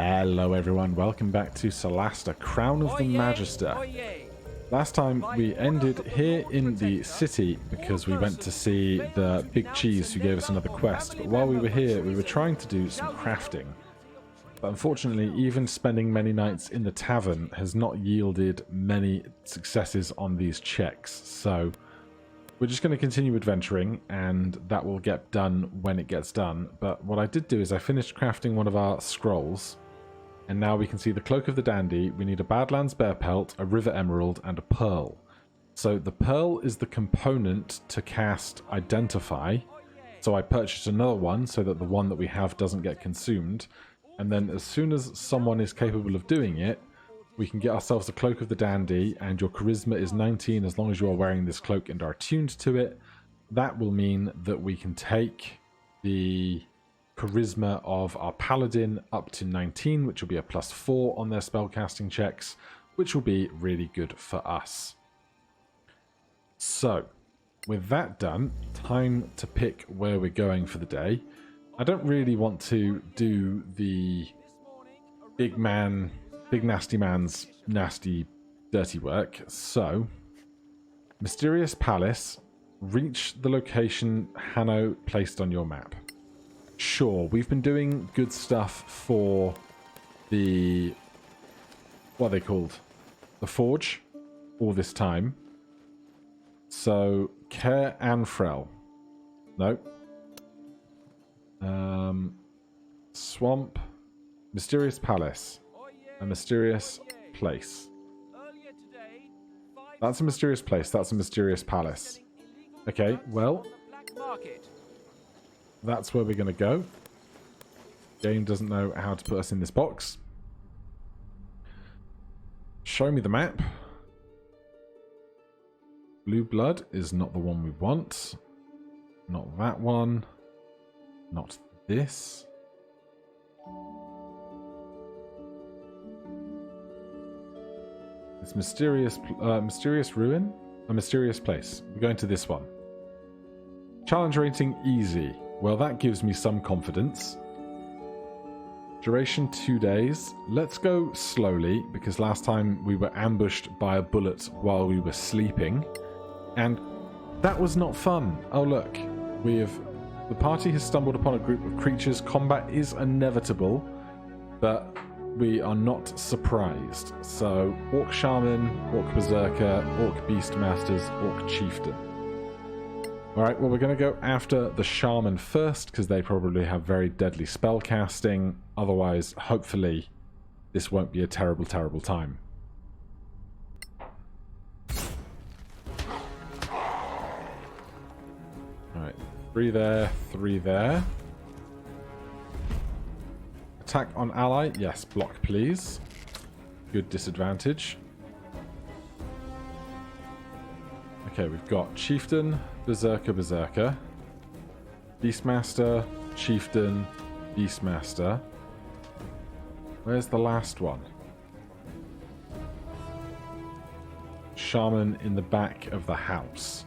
Hello everyone, welcome back to Solasta Crown of the Magister. Last time we ended here in the city because we went to see the big cheese who gave us another quest, but while we were here we were trying to do some crafting. But unfortunately, even spending many nights in the tavern has not yielded many successes on these checks, so we're just going to continue adventuring, and that will get done when it gets done. But what I did do is I finished crafting one of our scrolls, and now we can see the Cloak of the Dandy. We need a Badlands Bear Pelt, a River Emerald, and a Pearl. So the Pearl is the component to cast Identify. So I purchased another one so that the one that we have doesn't get consumed. And then as soon as someone is capable of doing it, we can get ourselves a Cloak of the Dandy, and your Charisma is 19 as long as you are wearing this cloak and are attuned to it. That will mean that we can take the Charisma of our Paladin up to 19, which will be a +4 on their spellcasting checks, which will be really good for us. So, with that done, time to pick where we're going for the day. I don't really want to do the big nasty man's nasty dirty work, so Mysterious Palace, reach the location Hanno placed on your map. Sure, we've been doing good stuff for the, what are they called? The Forge, all this time. So, Care Anfrel. No. Swamp. Mysterious Palace. A mysterious place. That's a mysterious place. That's a mysterious palace. Okay, well, that's where we're going to go. Game doesn't know how to put us in this box. Show me the map. Blue Blood is not the one we want. Not that one. Not this. It's mysterious ruin? A mysterious place. We're going to this one. Challenge rating easy. Well, that gives me some confidence. Duration 2 days. Let's go slowly, because last time we were ambushed by a bullet while we were sleeping. And that was not fun. Oh look, the party has stumbled upon a group of creatures. Combat is inevitable, but we are not surprised. So, Orc Shaman, Orc Berserker, Orc Beastmasters, Orc Chieftain. Alright, well we're going to go after the Shaman first, because they probably have very deadly spell casting. Otherwise, hopefully, this won't be a terrible, terrible time. Alright, 3 there, 3 there. Attack on ally. Yes, block please. Good disadvantage. Okay, we've got Chieftain, Berserker, Berserker. Beastmaster, Chieftain, Beastmaster. Where's the last one? Shaman in the back of the house.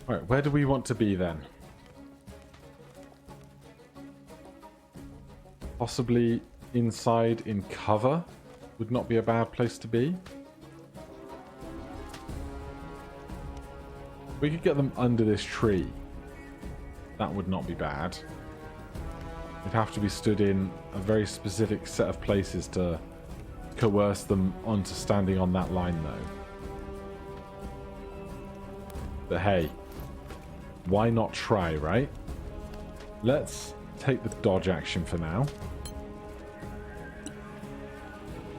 Alright, where do we want to be then? Possibly inside in cover would not be a bad place to be. We could get them under this tree. That would not be bad. We'd have to be stood in a very specific set of places to coerce them onto standing on that line though. But hey, why not try, right? Let's take the dodge action for now.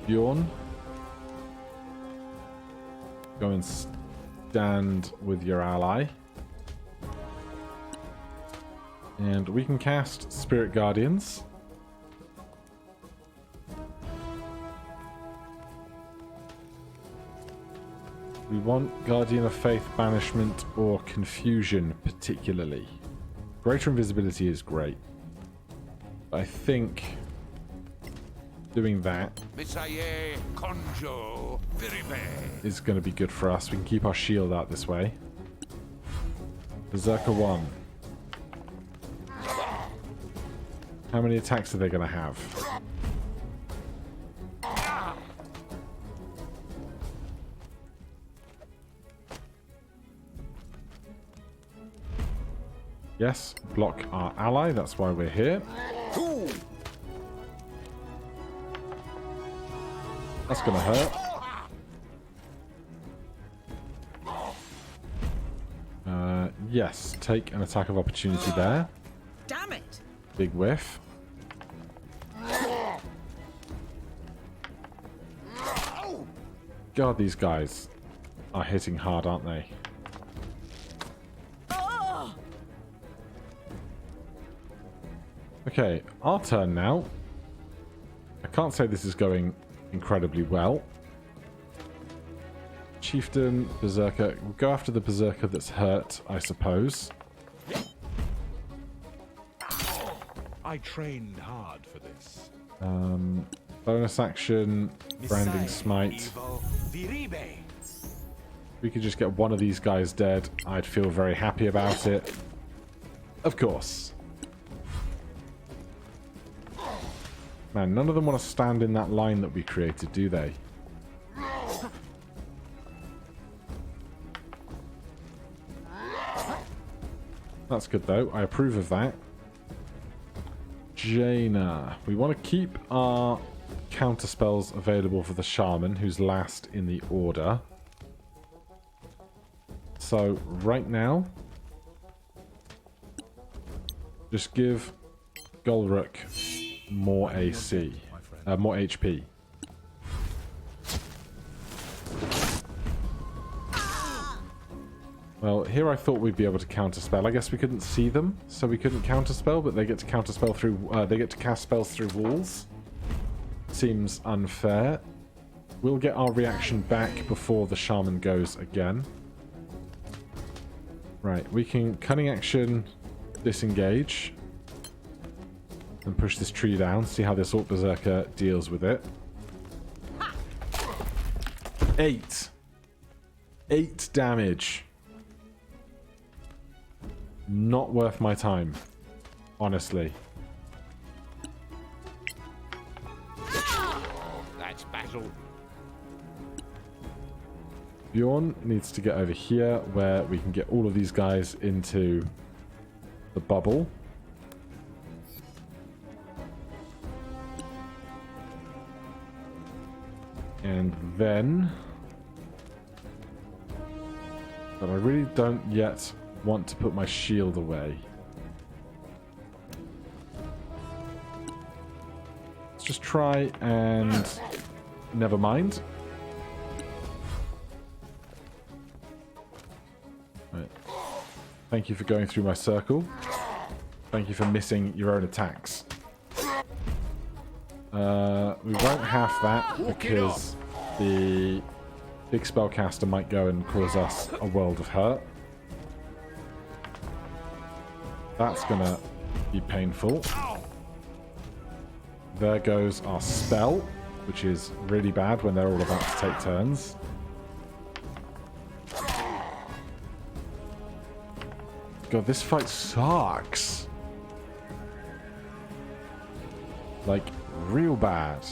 Bjorn, go and stand with your ally. And we can cast Spirit Guardians. We want Guardian of Faith, Banishment, or Confusion particularly. Greater Invisibility is great. I think doing that is going to be good for us. We can keep our shield out this way. Berserker 1. How many attacks are they going to have? Yes, block our ally. That's why we're here. That's going to hurt. Yes, take an attack of opportunity there. Damn it! Big whiff. God, these guys are hitting hard, aren't they? Okay, our turn now. I can't say this is going incredibly well. Chieftain, Berserker. We'll go after the Berserker that's hurt, I suppose. I trained hard for this. Bonus action, Branding Smite. If we could just get one of these guys dead, I'd feel very happy about it. Of course. Man, none of them want to stand in that line that we created, do they? That's good, though. I approve of that. Jaina. We want to keep our counter spells available for the Shaman, who's last in the order. So, right now, just give Golruk more AC. More HP. Well, here I thought we'd be able to counterspell. I guess we couldn't see them, so we couldn't counterspell, but they get to counterspell through... they get to cast spells through walls. Seems unfair. We'll get our reaction back before the Shaman goes again. Right, we can cunning action, disengage, and push this tree down, see how this Orc Berserker deals with it. 8 damage. Not worth my time, honestly. That's battle. Bjorn needs to get over here where we can get all of these guys into the bubble. And then... But I really don't yet want to put my shield away. Let's just try and... Never mind. Right. Thank you for going through my circle. Thank you for missing your own attacks. We won't have that because the big spellcaster might go and cause us a world of hurt. That's gonna be painful. There goes our spell, which is really bad when they're all about to take turns. God, this fight sucks. Like, real bad.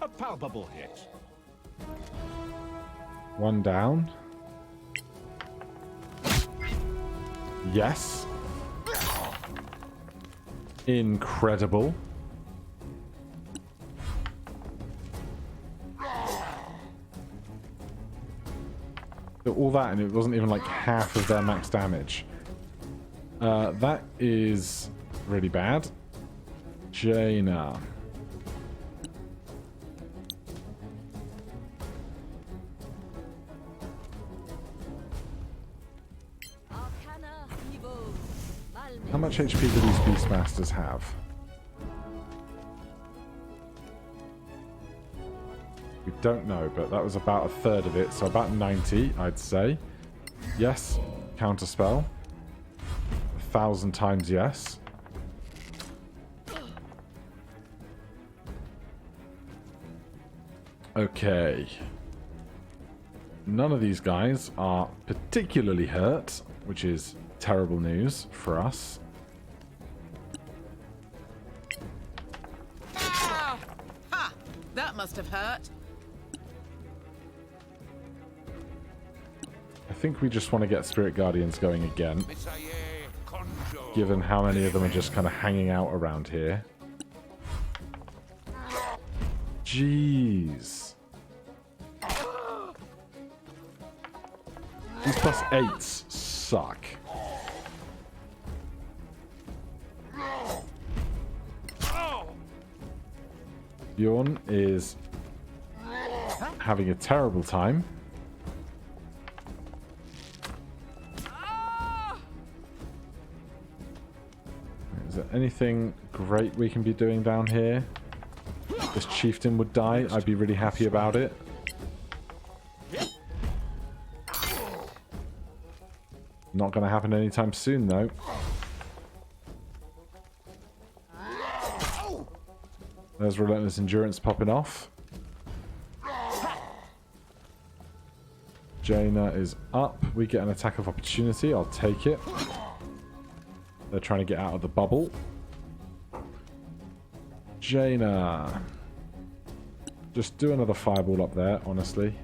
A palpable hit. One down. Yes. Incredible. All that, and it wasn't even like half of their max damage. That is really bad. Jaina. How much HP do these Beastmasters have? We don't know, but that was about a third of it, so about 90, I'd say. Yes, counterspell. 1,000 times yes. Okay. none of these guys are particularly hurt, which is terrible news for us. Ah! Ha! That must have hurt. I think we just want to get Spirit Guardians going again, given how many of them are just kind of hanging out around here. Jeez. These +8s suck. Bjorn is having a terrible time. Is there anything great we can be doing down here? If this chieftain would die, I'd be really happy about it. Not going to happen anytime soon, though. There's Relentless Endurance popping off. Jaina is up. We get an attack of opportunity. I'll take it. They're trying to get out of the bubble. Jaina. Just do another fireball up there, honestly.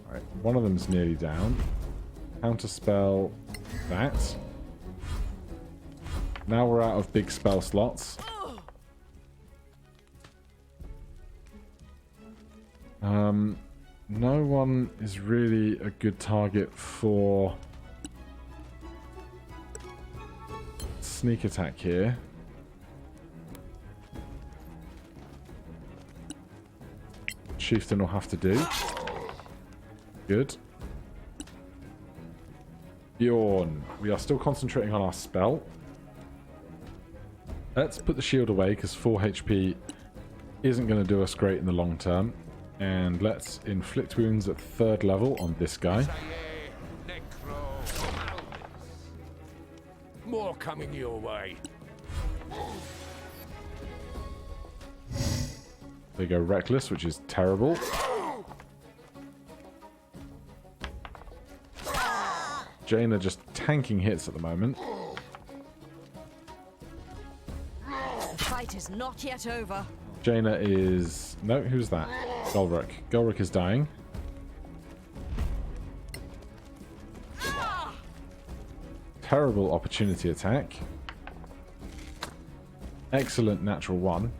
Alright, one of them's nearly down. Counterspell that. Now we're out of big spell slots. No one is really a good target for sneak attack here. Chieftain will have to do. Good. Bjorn. We are still concentrating on our spell. Let's put the shield away because 4 HP isn't going to do us great in the long term. And let's inflict wounds at 3rd level on this guy. More coming your way. They go reckless, which is terrible. Jaina just tanking hits at the moment. The fight is not yet over. Jaina is... No, who's that? Golrick. Golrick is dying. Terrible opportunity attack. Excellent natural one.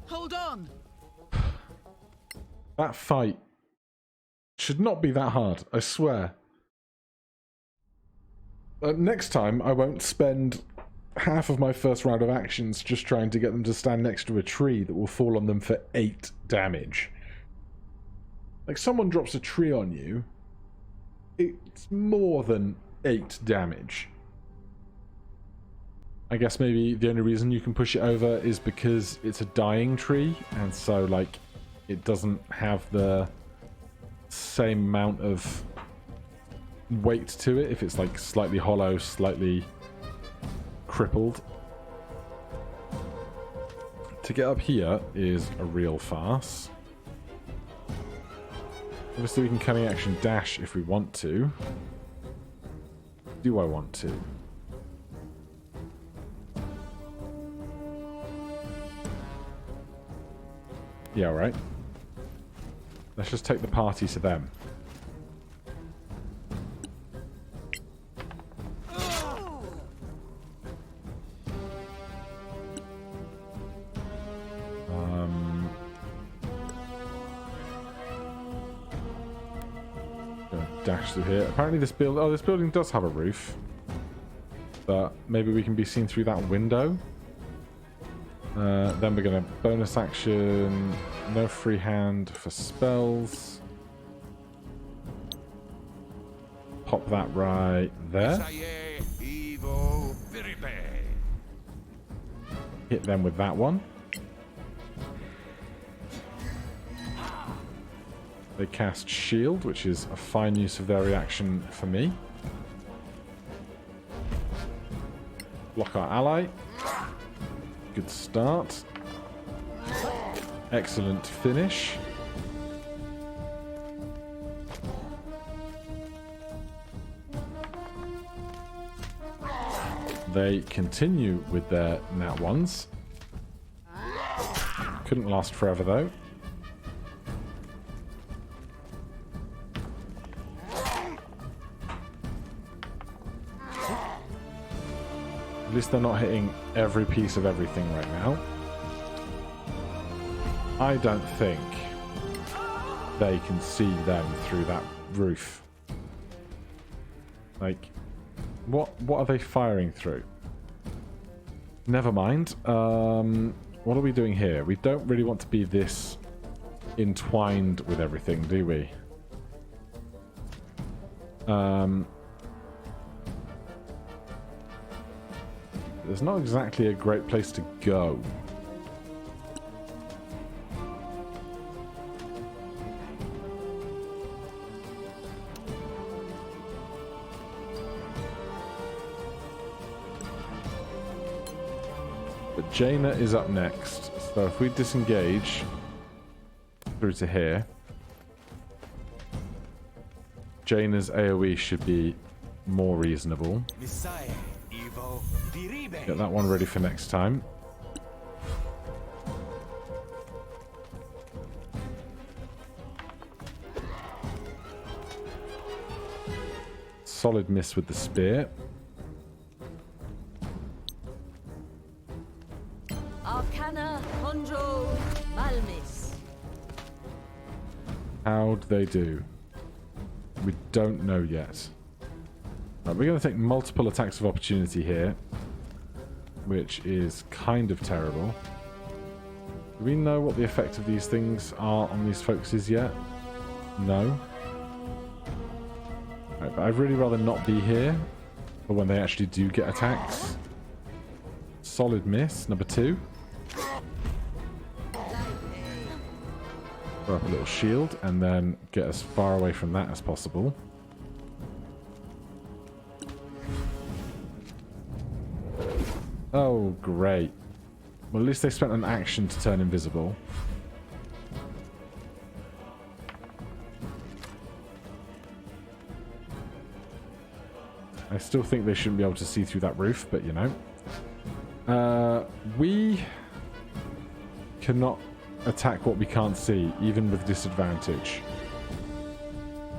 Hold on. That fight should not be that hard, I swear. Next time, I won't spend half of my first round of actions just trying to get them to stand next to a tree that will fall on them for 8 damage. Like, someone drops a tree on you, it's more than 8 damage. I guess maybe the only reason you can push it over is because it's a dying tree, and so, like, it doesn't have the same amount of weight to it if it's, like, slightly hollow, slightly crippled. To get up here is a real farce. Obviously we can cunning action dash if we want to. Do I want to? Yeah, right. Let's just take the party to them. Dash through here. Apparently this building does have a roof. But maybe we can be seen through that window. Then we're going to bonus action, no free hand for spells. Pop that right there. Hit them with that one. They cast shield, which is a fine use of their reaction for me. Block our ally. Good start. Excellent finish. They continue with their nat ones. Couldn't last forever though. At least they're not hitting every piece of everything right now. I don't think they can see them through that roof. Like, what are they firing through? Never mind. What are we doing here? We don't really want to be this entwined with everything, do we? There's not exactly a great place to go. But Jaina is up next, so if we disengage through to here, Jaina's AoE should be more reasonable. Get that one ready for next time. Solid miss with the spear. Arcana Honjo Malmis. How'd they do? We don't know yet. Right, we're going to take multiple attacks of opportunity here, which is kind of terrible. Do we know what the effect of these things are on these folks is yet? No. Right, but I'd really rather not be here for when they actually do get attacks. Solid miss, number 2. Throw up a little shield and then get as far away from that as possible. Oh, great. Well, at least they spent an action to turn invisible. I still think they shouldn't be able to see through that roof, but you know. We cannot attack what we can't see, even with disadvantage.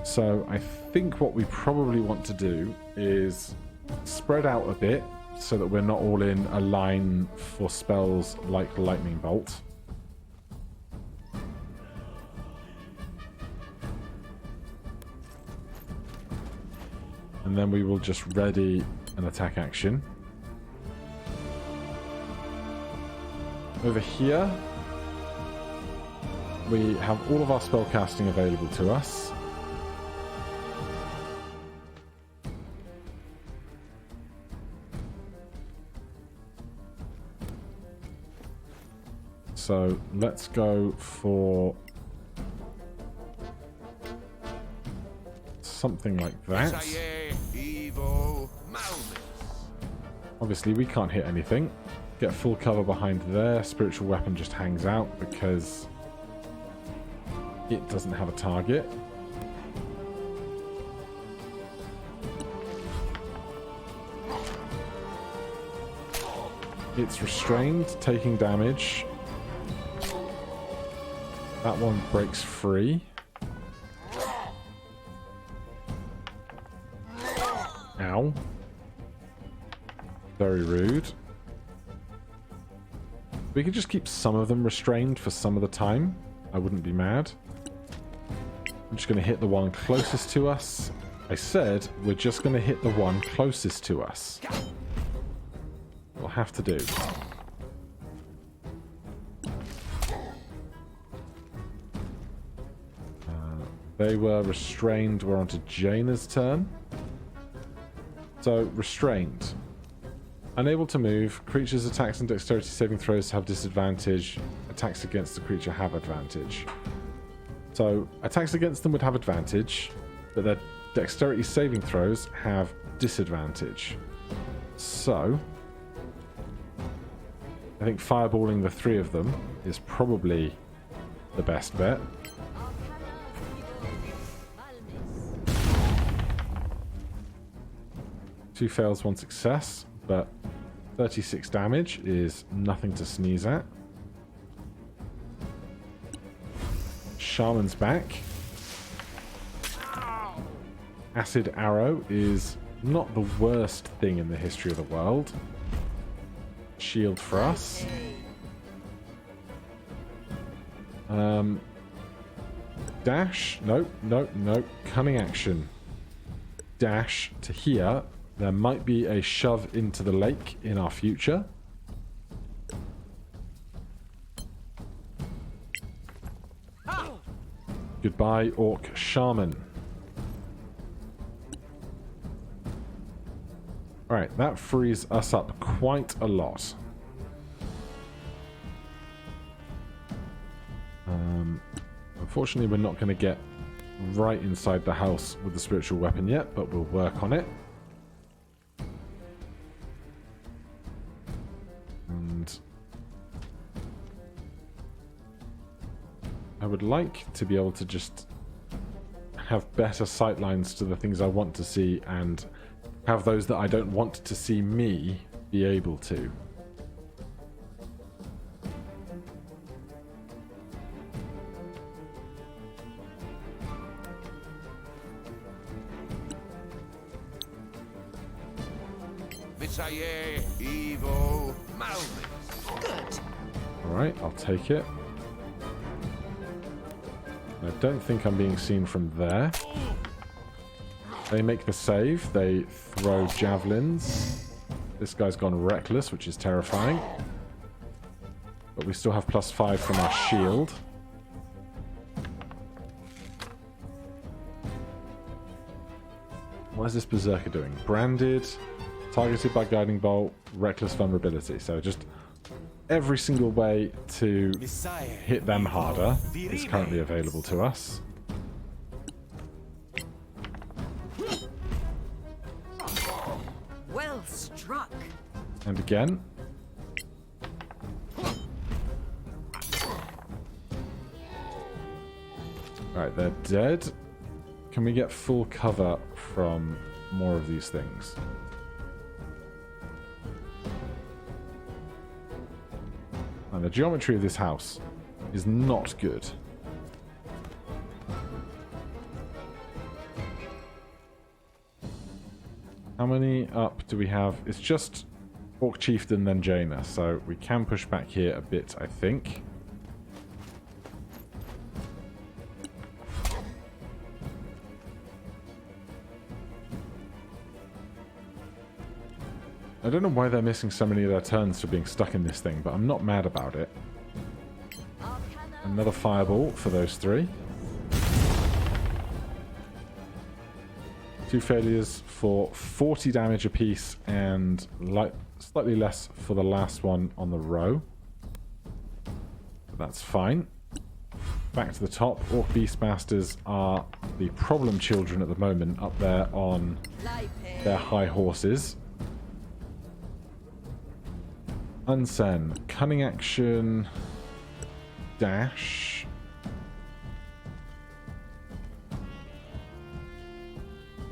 So I think what we probably want to do is spread out a bit so that we're not all in a line for spells like Lightning Bolt. And then we will just ready an attack action. Over here, we have all of our spell casting available to us. So let's go for something like that. Obviously we can't hit anything. Get full cover behind there. Spiritual weapon just hangs out because it doesn't have a target. It's restrained, taking damage. That one breaks free. Ow. Very rude. We could just keep some of them restrained for some of the time. I wouldn't be mad. I'm just going to hit the one closest to us. I said we're just going to hit the one closest to us. We'll have to do. They were restrained. We're on to Jaina's turn. So, restrained. Unable to move. Creatures' attacks and dexterity saving throws have disadvantage. Attacks against the creature have advantage. So attacks against them would have advantage, but their dexterity saving throws have disadvantage. So I think fireballing the 3 of them is probably the best bet. Two fails, 1 success, but 36 damage is nothing to sneeze at. Shaman's back. Acid arrow is not the worst thing in the history of the world. Shield for us. Dash. Nope, nope, nope. Cunning action. Dash to here. There might be a shove into the lake in our future. Goodbye, Orc Shaman. Alright, that frees us up quite a lot. Unfortunately, we're not going to get right inside the house with the spiritual weapon yet, but we'll work on it. And I would like to be able to just have better sightlines to the things I want to see and have those that I don't want to see me be able to. Alright, I'll take it. I don't think I'm being seen from there. They make the save. They throw javelins. This guy's gone reckless, which is terrifying. But we still have +5 from our shield. What is this berserker doing? Branded, targeted by guiding bolt, reckless vulnerability. So just every single way to hit them harder is currently available to us. Well struck. And again. Alright, they're dead. Can we get full cover from more of these things? And the geometry of this house is not good. How many up do we have? It's just Orc Chieftain, then Jaina, so we can push back here a bit, I think. I don't know why they're missing so many of their turns for being stuck in this thing, but I'm not mad about it. Another fireball for those 3. 2 failures for 40 damage apiece and slightly less for the last one on the row. But that's fine. Back to the top. Orc Beastmasters are the problem children at the moment up there on their high horses. Unsen, cunning action, dash.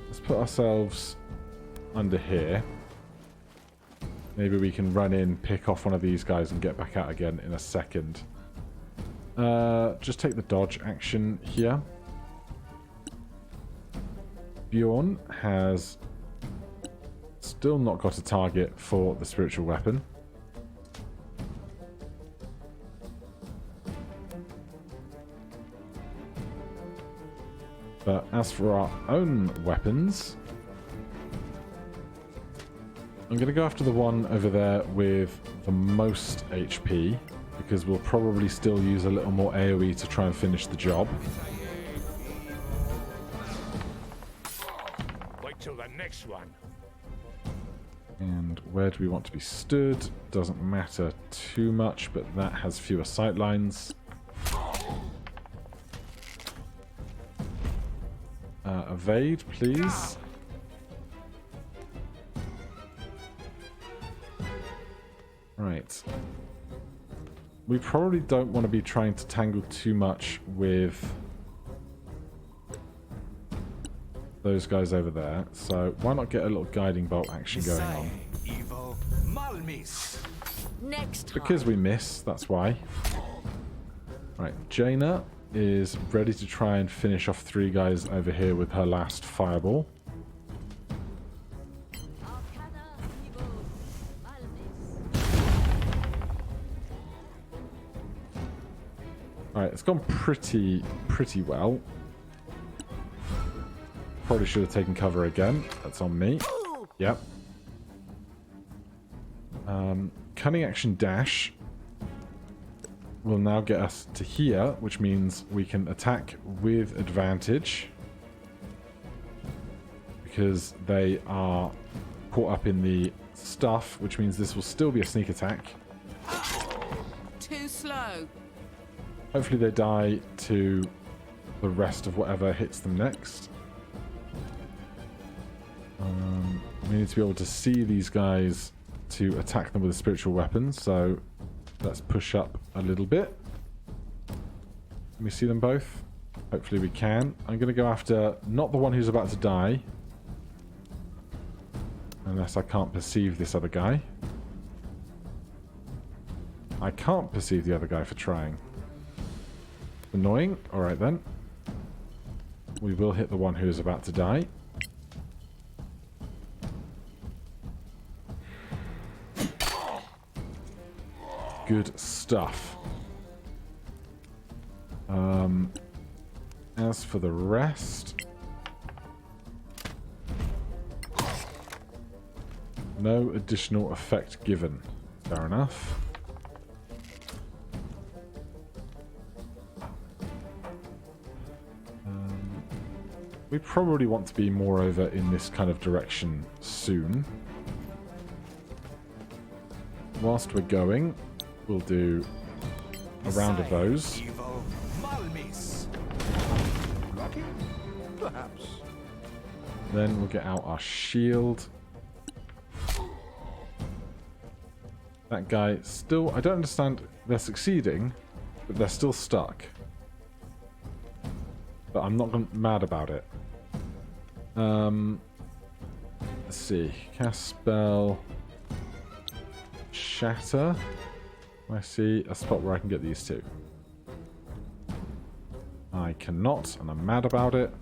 Let's put ourselves under here. Maybe we can run in, pick off one of these guys and get back out again in a second. Just take the dodge action here. Bjorn has still not got a target for the spiritual weapon. But as for our own weapons, I'm going to go after the one over there with the most HP, because we'll probably still use a little more AoE to try and finish the job. Wait till the next one. And where do we want to be stood? Doesn't matter too much, but that has fewer sightlines. evade, please. Right. We probably don't want to be trying to tangle too much with those guys over there. So why not get a little guiding bolt action going on? Evil Malmis. Next time. Because we miss, that's why. Right, Jaina is ready to try and finish off 3 guys over here with her last fireball. Arcana Evil Malmis. Alright, it's gone pretty well. Probably should have taken cover again. That's on me. Yep. Cunning action dash will now get us to here, which means we can attack with advantage because they are caught up in the stuff, which means this will still be a sneak attack. Too slow. Hopefully they die to the rest of whatever hits them next. We need to be able to see these guys to attack them with a spiritual weapon, so let's push up a little bit. Can we see them both? Hopefully we can. I'm going to go after not the one who's about to die, unless I can't perceive this other guy. I can't perceive the other guy for trying. Annoying. Alright then. We will hit the one who is about to die. Good stuff. As for the rest, no additional effect given. Fair enough. We probably want to be more over in this kind of direction soon. Whilst we're going, we'll do a round of those. Evil Malmis. Lucky? Perhaps. Then we'll get out our shield. That guy still... I don't understand. They're succeeding, but they're still stuck. But I'm not mad about it. Let's see. Cast spell. Shatter. I see a spot where I can get these two. I cannot, and I'm mad about it.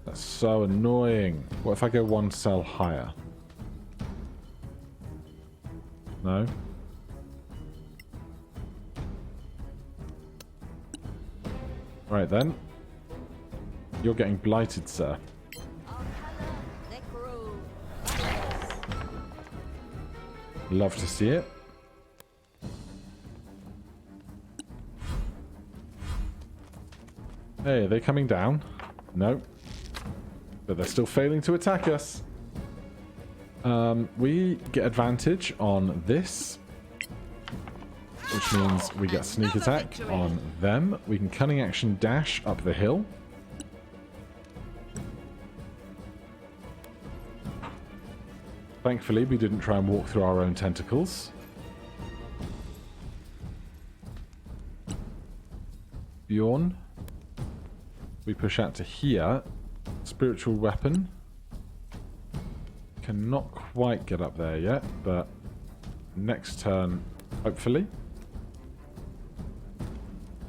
That's so annoying. What if I go 1 cell higher? No? Right then. You're getting blighted, sir. Love to see it. Hey, are they coming down? No. But they're still failing to attack us. We get advantage on this, which means we get sneak attack on them. We can cunning action dash up the hill. Thankfully, we didn't try and walk through our own tentacles. Bjorn. We push out to here. Spiritual weapon. Cannot quite get up there yet, but next turn, hopefully.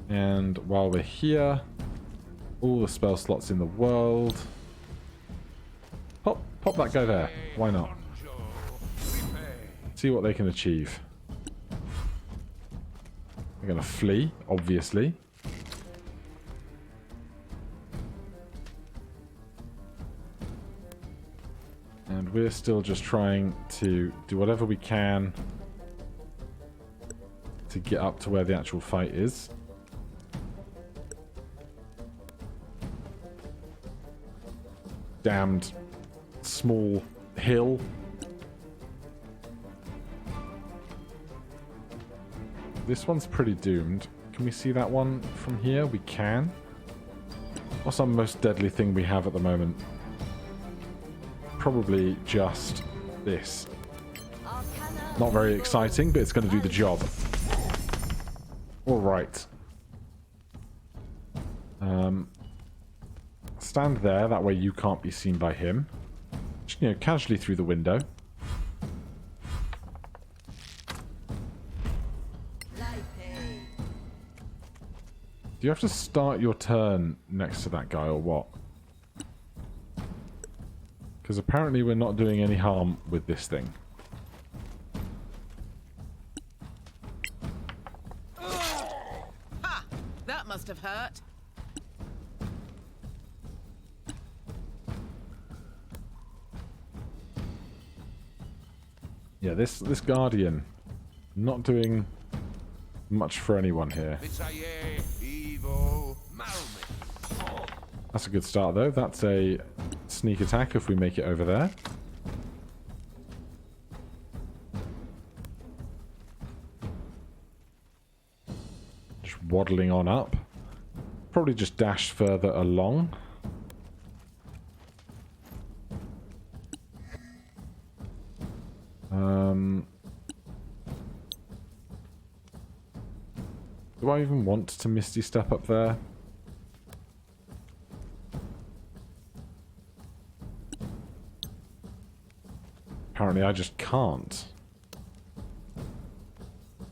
And while we're here, all the spell slots in the world. Pop that guy there. Why not? See what they can achieve. They're going to flee, obviously. And we're still just trying to do whatever we can to get up to where the actual fight is. Damned small hill. This one's pretty doomed. Can we see that one from here? We can. What's our most deadly thing we have at the moment? Probably just this. Not very exciting, but it's going to do the job. Alright. Stand there, that way you can't be seen by him. Just, you know, casually through the window. Do you have to start your turn next to that guy or what? Because apparently we're not doing any harm with this thing. Ha! That must have hurt. Yeah, this Guardian not doing much for anyone here. That's a good start though. That's a sneak attack if we make it over there. Just waddling on up. Probably just dash further along. Do I even want to Misty Step up there? Apparently I just can't.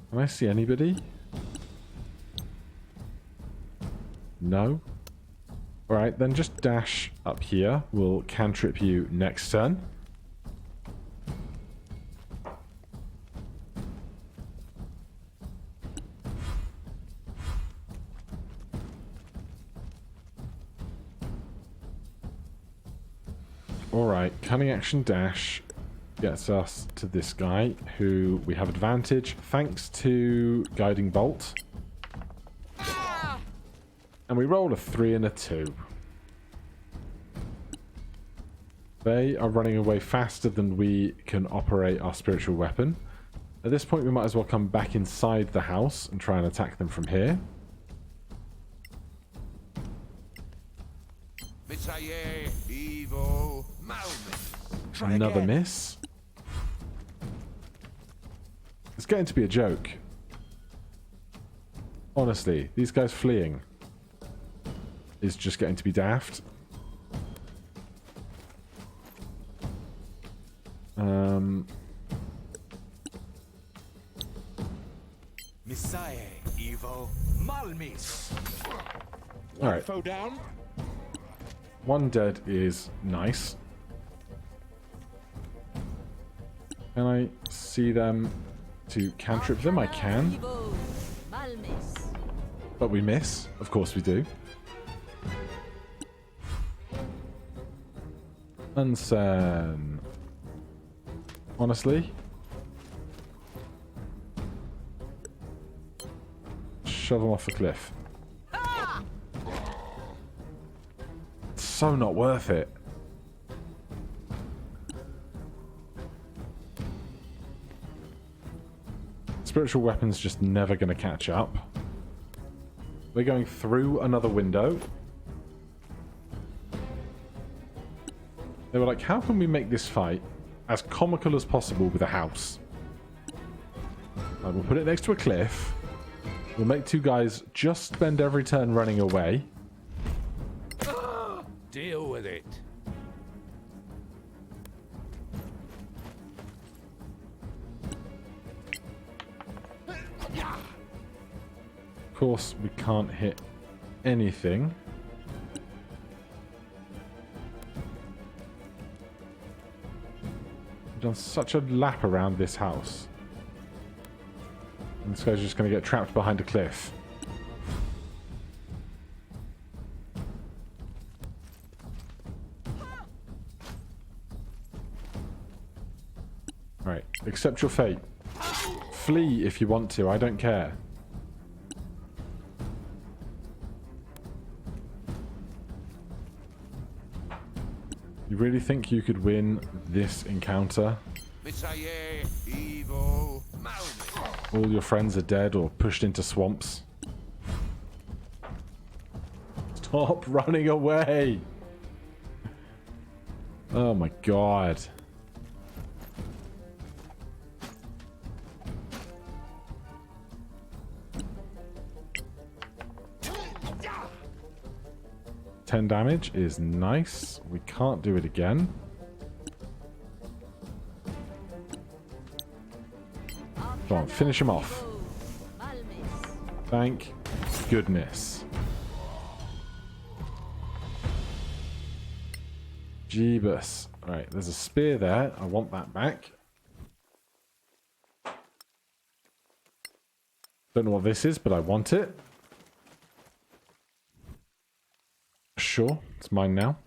Can I see anybody? No? Alright, then just dash up here. We'll cantrip you next turn. Alright, cunning action dash gets us to this guy, who we have advantage thanks to Guiding Bolt. And we roll a 3 and a 2. They are running away faster than we can operate our spiritual weapon. At this point we might as well come back inside the house and try and attack them from here. Another miss. It's getting to be a joke. Honestly, these guys fleeing is just getting to be daft. Messiah, Evo, Malmis. Alright. Foe down. One dead is nice. Can I see them to cantrip them? I can. But we miss. Of course we do. Unsen. Honestly. Shove them off a cliff. It's so not worth it. Spiritual weapon's just never going to catch up. We're going through another window. They were like, how can we make this fight as comical as possible with a house? Like, we'll put it next to a cliff. We'll make two guys just spend every turn running away. Deal with it. Of course, we can't hit anything. We've done such a lap around this house. And this guy's just going to get trapped behind a cliff. Right, accept your fate. Flee if you want to, I don't care. You really think you could win this encounter? Misaye, Evo, Malmis. All your friends are dead or pushed into swamps. Stop running away! Oh my god. $10 damage is nice. We can't do it again. Come on, finish him off. Thank goodness. Jeebus. Alright, there's a spear there. I want that back. Don't know what this is, but I want it. Sure, it's mine now.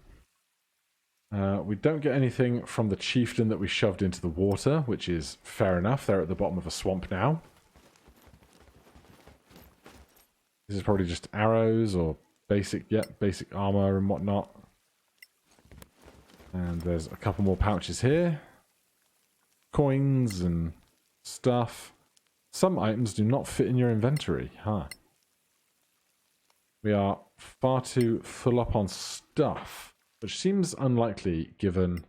We don't get anything from the chieftain that we shoved into the water, which is fair enough. They're at the bottom of a swamp now. This is probably just arrows or basic armor and whatnot. And there's a couple more pouches here. Coins and stuff. Some items do not fit in your inventory, huh? We are far too full up on stuff, which seems unlikely given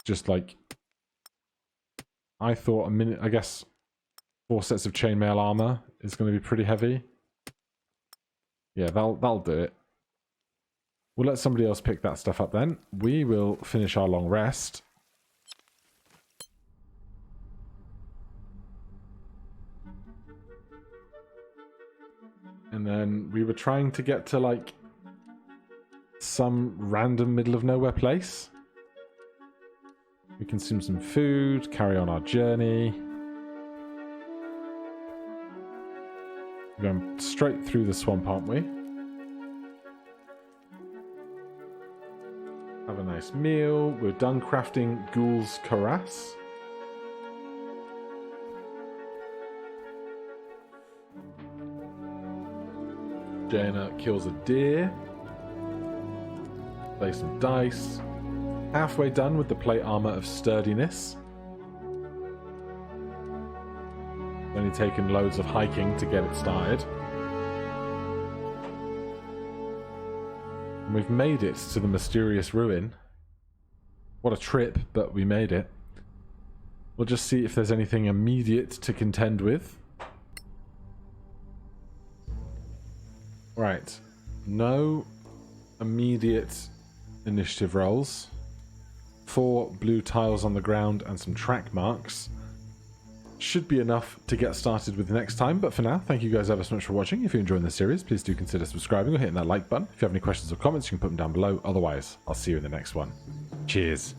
just like I thought I guess 4 sets of chainmail armor is going to be pretty heavy. Yeah, that'll do it. We'll let somebody else pick that stuff up then. We will finish our long rest. And then we were trying to get to, like, some random middle of nowhere place. We consume some food, carry on our journey. We're going straight through the swamp, aren't we? Have a nice meal. We're done crafting Ghoul's Cuirass. Jaina kills a deer. Play some dice. Halfway done with the plate armor of sturdiness. Only taken loads of hiking to get it started. And we've made it to the mysterious ruin. What a trip, but we made it. We'll just see if there's anything immediate to contend with. Right. No immediate initiative rolls. 4 blue tiles on the ground and some track marks. Should be enough to get started with next time, but for now, thank you guys ever so much for watching. If you're enjoying this series, please do consider subscribing or hitting that like button. If you have any questions or comments, you can put them down below. Otherwise, I'll see you in the next one. Cheers.